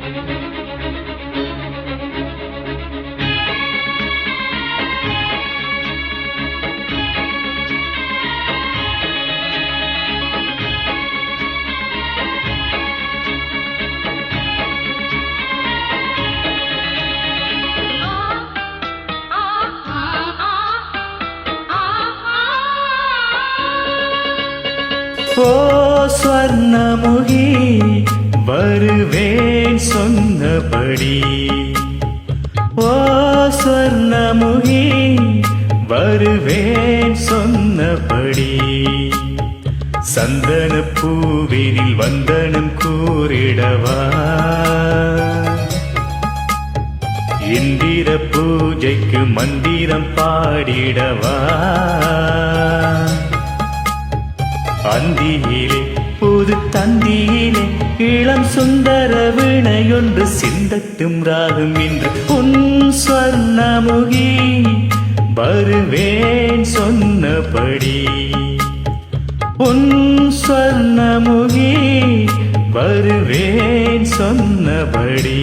ஓ ஸ்வர்ணமுகி வருவேன் சொன்னபடி, ஓ ஸ்வர்ணமுகி வருவேன் சொன்னபடி, சந்தன பூவினில் வந்தனம் கூறிடவா, இந்திர பூஜைக்கு மந்திரம் பாடிடவா, அந்தியிலே புது தந்தியிலே இளம் சுந்தர வினையொன்று சிந்தட்டும் ராகும் இன்று உன் ஸ்வர்ணமுகி வருவேன் சொன்னபடி, உன் ஸ்வர்ணமுகி வருவேன் சொன்னபடி.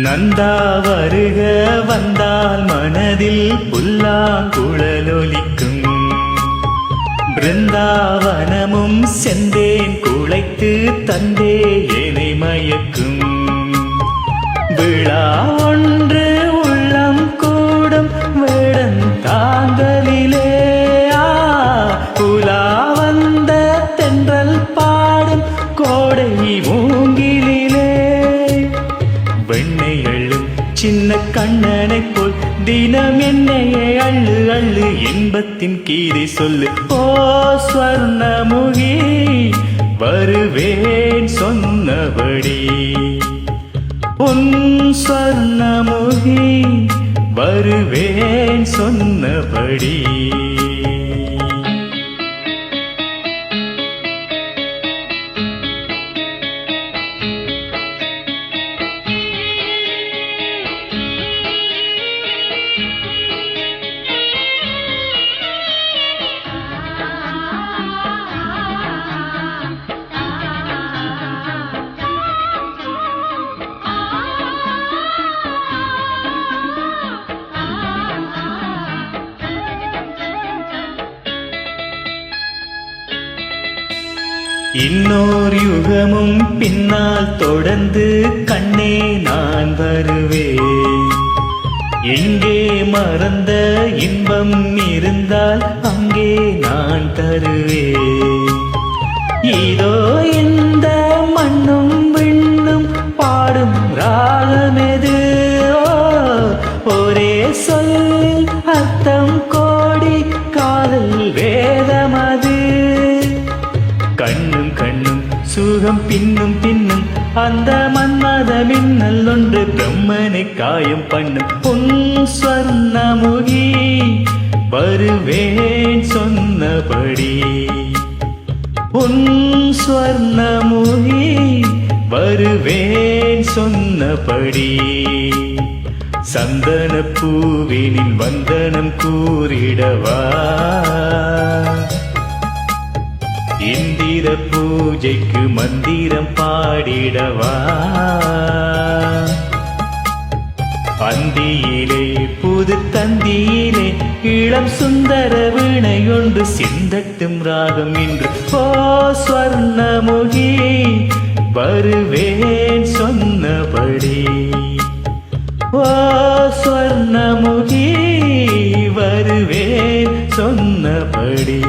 நந்தா வருக வந்தால் மனதில் புல்லாங்குழலொலிக்கும், பிருந்தாவனமும் செந்தேன் குழைத்து தந்தே என்னை மயக்கும், விழா ஒன்று உள்ளம் கூடும் வேடன் தாங்கலிலே, புலா வந்த தென்றல் பாடும் கோடை மூங்கிலே, வெண்ணை அள்ளும் சின்ன கண்ணனை போல் தினம் என்னையே அள்ளு அள்ளு இன்பத்தின் கீதை சொல்லு. ஓ ஸ்வர்ணமுகி வருவேன் சொன்னபடி, உன் ஸ்வர்ணமுகி வருவேன் சொன்னபடி. இன்னொரு யுகமும் பின்னால் தொடர்ந்து கண்ணே நான் வருவேன், எங்கே மறந்த இன்பம் இருந்தால் அங்கே நான் தருவேன், இதோ இந்த மண்ணும் விண்ணும் பாடும் ராகமெது, ஒரே சொல்லில் அர்த்தம் கோடி காதல் வேதமது, கண்ணும் கண்ணும் சுகம் பின்னும் பின்னும் அந்த மன்மத மின்னல் ஒன்று பிரம்மனை காயம் பண்ணும். உன் ஸ்வர்ணமுகி வருவேன் சொன்னபடி, உன் ஸ்வர்ணமுகி வருவேன் சொன்னபடி, சந்தன பூவினில் வந்தனம் கூறிடவா, இந்திர பூஜைக்கு மந்திரம் பாடிடவா, அந்தியிலே புது தந்தியிலே இளம் சுந்தர வினையொன்று சிந்தட்டும் ராகம் இன்று. ஓ ஸ்வர்ணமுகி வருவேன் சொன்னபடி, ஓ ஸ்வர்ணமுகி வருவேன் சொன்னபடி.